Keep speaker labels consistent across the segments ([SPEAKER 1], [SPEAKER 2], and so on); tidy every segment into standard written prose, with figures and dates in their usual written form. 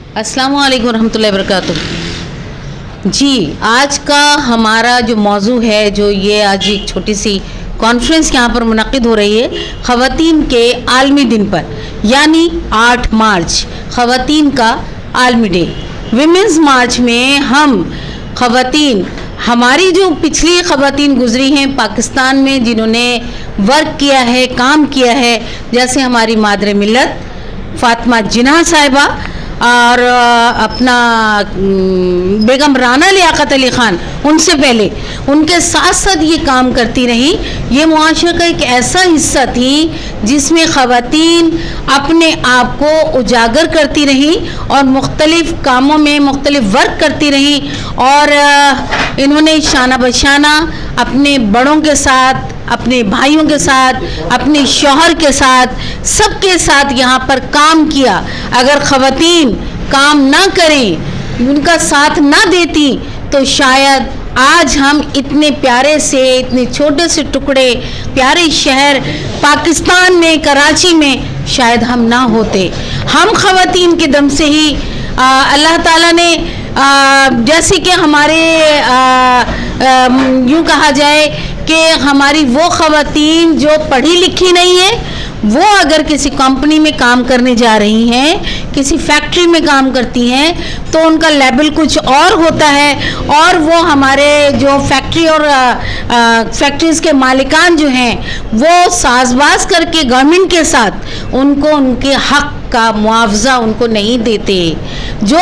[SPEAKER 1] अस्सलाम वालेकुम रहमतुल्लाहि वबरकातुहू। जी, आज का हमारा जो मौजू है, जो ये आज एक छोटी सी कॉन्फ्रेंस यहाँ पर मुनक़िद हो रही है ख़वातीन के आलमी दिन पर, यानी 8 मार्च ख़वातीन का आलमी डे। विमेंस मार्च में हम ख़वातीन, हमारी जो पिछली ख़वातीन गुज़री हैं पाकिस्तान में जिन्होंने वर्क किया है, काम किया है, जैसे हमारी मादरे मिल्लत फ़ातिमा जिन्ना साहिबा और अपना बेगम राना लियाकत अली ख़ान, उनसे पहले उनके साथ साथ ये काम करती रही। ये मुआशरे का एक ऐसा हिस्सा थी जिसमें ख़वातीन अपने आप को उजागर करती रही और मुख्तलिफ़ कामों में मुख्तलिफ़ वर्क करती रही और इन्होंने शाना बशाना अपने बड़ों के साथ, अपने भाइयों के साथ, अपने शौहर के साथ, सबके साथ यहाँ पर काम किया। अगर ख़वातीन काम ना करें, उनका साथ ना देती, तो शायद आज हम इतने प्यारे से, इतने छोटे से टुकड़े प्यारे शहर पाकिस्तान में, कराची में शायद हम ना होते। हम ख़वातीन के दम से ही अल्लाह ताला ने जैसे कि हमारे यूँ कहा जाए कि हमारी वो ख़वातीन जो पढ़ी लिखी नहीं है, वो अगर किसी कंपनी में काम करने जा रही हैं, किसी फैक्ट्री में काम करती हैं, तो उनका लेवल कुछ और होता है और वो हमारे जो फैक्ट्री और फैक्ट्रीज़ के मालिकान जो हैं, वो साजबाज करके गवर्नमेंट के साथ उनको उनके हक़ का मुआवजा उनको नहीं देते। जो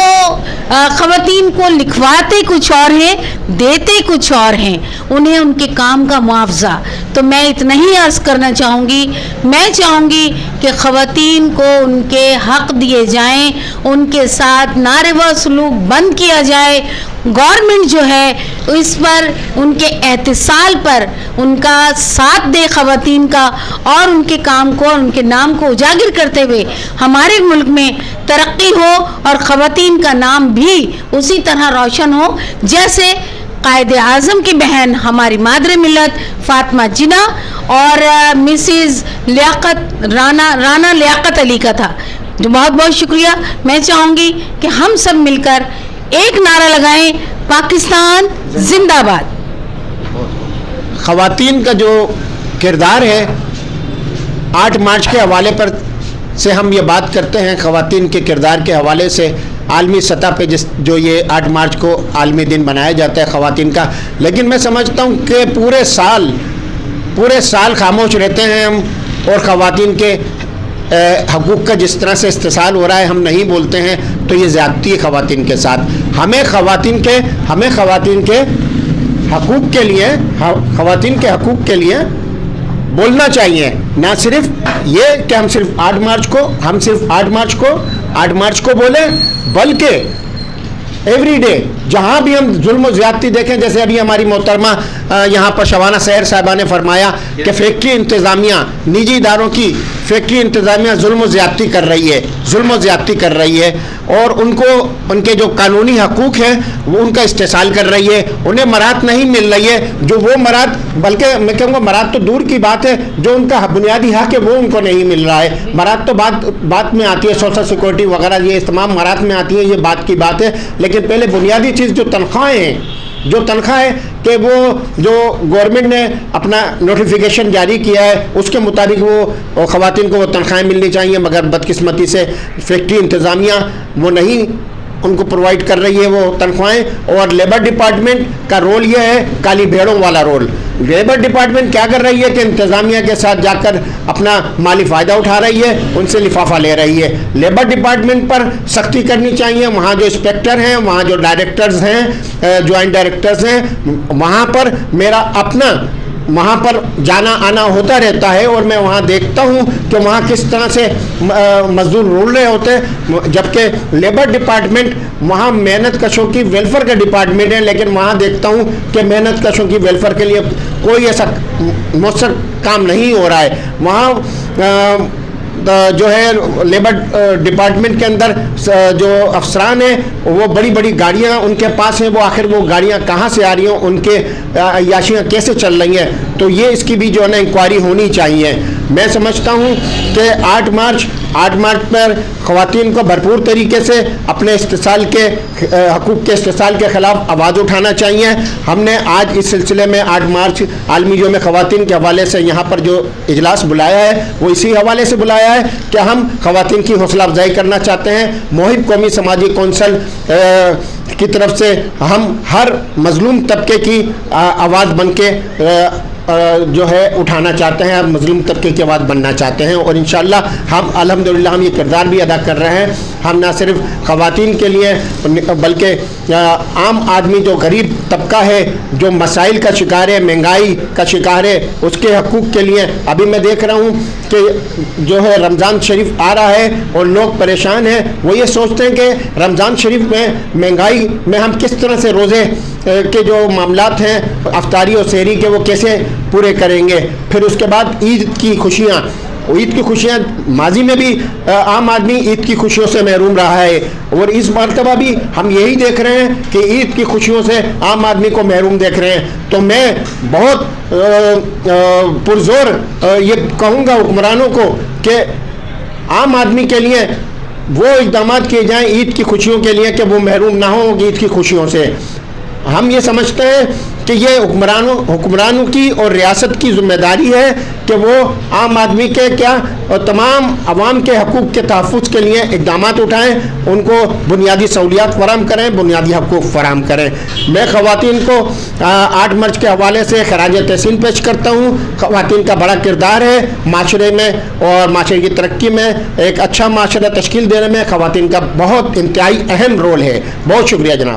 [SPEAKER 1] ख़वातीन को लिखवाते कुछ और हैं, देते कुछ और हैं, उन्हें उनके काम का मुआवजा। तो मैं इतना ही अर्ज़ करना चाहूँगी, मैं चाहूँगी कि ख़वातीन को उनके हक़ दिए जाएं, उनके साथ नारेवा सलूक बंद किया जाए। गवर्नमेंट जो है इस पर, उनके एहतिसाल पर उनका साथ दे ख़वातीन का और उनके काम को और उनके नाम को उजागर करते हुए हमारे मुल्क में तरक्की हो और ख़वातीन का नाम भी उसी तरह रोशन हो जैसे कायदे आज़म की बहन हमारी मादरे मिल्लत फ़ातिमा जिन्ना और मिसिज़ राना लियाकत अली का था। जो बहुत बहुत शुक्रिया। मैं चाहूँगी कि हम सब मिलकर एक नारा लगाएं, पाकिस्तान जिंदाबाद।
[SPEAKER 2] ख़वातीन का जो किरदार है 8 मार्च के हवाले पर से हम ये बात करते हैं, ख़वातीन के किरदार के हवाले से आलमी सतह पे जो ये 8 मार्च को आलमी दिन मनाया जाता है ख़वातीन का। लेकिन मैं समझता हूँ कि पूरे साल खामोश रहते हैं हम और ख़वातीन के हकूक़ का जिस तरह से इस्तेसाल हो रहा है हम नहीं बोलते हैं, तो ये ज़्यादती है ख़वातीन के साथ। हमें ख़वातीन के हकूक़ के लिए, ख़वातीन के हकूक़ के लिए बोलना चाहिए। ना सिर्फ ये कि हम सिर्फ 8 मार्च को बोलें, बल्कि एवरी डे जहाँ भी हम जुल्म ज़्यादती देखें, जैसे अभी हमारी मोहतरमा यहाँ पर शबाना सहर साहिबा ने फरमाया कि फैक्ट्री इंतज़ामिया, निजी इदारों की फैक्ट्री इंतज़ामिया जुल्म ज़्यादती कर रही है और उनको उनके जो कानूनी हकूक़ हैं वो उनका इस्तेसाल कर रही है। उन्हें मराहत नहीं मिल रही है, जो वो मराहत, बल्कि मैं कहूँगा मराहत तो दूर की बात है, जो उनका बुनियादी हक़ है वो उनको नहीं मिल रहा है। मराहत तो बात में आती है, सोशल सिक्योरिटी वगैरह, ये तमाम मराहत में आती है, ये बात की बात है। लेकिन पहले बुनियादी चीज़ जो तनख्वाहें हैं, जो तनख्वाह है कि वो जो गवर्नमेंट ने अपना नोटिफिकेशन जारी किया है उसके मुताबिक वो ख़वातीन को वो तनख्वाहें मिलनी चाहिए, मगर बदकिस्मती से फैक्ट्री इंतज़ामिया वो नहीं उनको प्रोवाइड कर रही है वो तनख्वाहें। और लेबर डिपार्टमेंट का रोल ये है काली भेड़ों वाला रोल। लेबर डिपार्टमेंट क्या कर रही है कि इंतज़ामिया के साथ जाकर अपना माली फ़ायदा उठा रही है, उनसे लिफाफा ले रही है। लेबर डिपार्टमेंट पर सख्ती करनी चाहिए। वहाँ जो इंस्पेक्टर हैं, वहाँ जो डायरेक्टर्स हैं, जॉइंट डायरेक्टर्स हैं, वहाँ पर मेरा अपना वहाँ पर जाना आना होता रहता है और मैं वहाँ देखता हूँ कि वहाँ किस तरह से मजदूर रोल रहे होते हैं, जबकि लेबर डिपार्टमेंट वहाँ मेहनत कशों की वेलफेयर का डिपार्टमेंट है। लेकिन वहाँ देखता हूँ कि मेहनत कशों की वेलफेयर के लिए कोई ऐसा मौसर काम नहीं हो रहा है। वहाँ जो है लेबर डिपार्टमेंट के अंदर जो अफसरान हैं वो बड़ी बड़ी गाड़ियाँ उनके पास हैं, वो आखिर वो गाड़ियाँ कहाँ से आ रही हैं, उनके याशियाँ कैसे चल रही हैं, तो ये इसकी भी जो है ना इंक्वायरी होनी चाहिए। मैं समझता हूँ कि 8 मार्च पर ख़वातीन को भरपूर तरीके से अपने इस्तिसाल के हकूक़ के इस्तिसाल के ख़िलाफ़ आवाज़ उठाना चाहिए। हमने आज इस सिलसिले में 8 मार्च आलमी यौम ख़वातीन के हवाले से यहाँ पर जो इजलास बुलाया है वो इसी हवाले से बुलाया है कि हम ख़वातीन की हौसला अफजाई करना चाहते हैं। मोहिब कौमी समाजी कौंसल की तरफ से हम हर मज़लूम तबके की आवाज़ बन के जो है उठाना चाहते हैं, हम मज़लूम तबके की आवाज़ बनना चाहते हैं और इंशाअल्लाह हम अल्हम्दुलिल्लाह हम ये किरदार भी अदा कर रहे हैं। हम ना सिर्फ ख़वातीन के लिए बल्कि आम आदमी जो गरीब तबका है, जो मसाइल का शिकार है, महंगाई का शिकार है, उसके हकूक़ के लिए अभी मैं देख रहा हूँ कि जो है रमज़ान शरीफ आ रहा है और लोग परेशान हैं। वो ये सोचते हैं कि रमज़ान शरीफ में महंगाई में हम किस तरह से रोज़े के जो मामलात हैं अफ्तारी और सहरी के वो कैसे पूरे करेंगे। फिर उसके बाद ईद की खुशियाँ माजी में भी आम आदमी ईद की खुशियों से महरूम रहा है और इस मरतबा भी हम यही देख रहे हैं कि ईद की खुशियों से आम आदमी को महरूम देख रहे हैं। तो मैं बहुत पुरजोर ये कहूँगा हुक्मरानों को कि आम आदमी के लिए वो इक़दाम किए जाएँ ईद की खुशियों के लिए कि वो महरूम ना हो ईद की खुशियों से। हम ये समझते हैं कि ये हुक्मरानों की और रियासत की ज़िम्मेदारी है कि वो आम आदमी के और तमाम आवाम के हकूक़ के तहफ़्फ़ुज़ के लिए इक़दाम उठाएँ, उनको बुनियादी सहूलियात फ़राहम करें, बुनियादी हकूक़ फ़राहम करें। मैं ख़वातीन को 8 मार्च के हवाले से ख़राज तहसीन पेश करता हूँ। ख़वातीन का बड़ा किरदार है माशरे में और माशरे की तरक्की में, एक अच्छा माशरा तश्कील देने में ख़वातीन का बहुत इंतहाई अहम रोल है। बहुत शुक्रिया जनाब।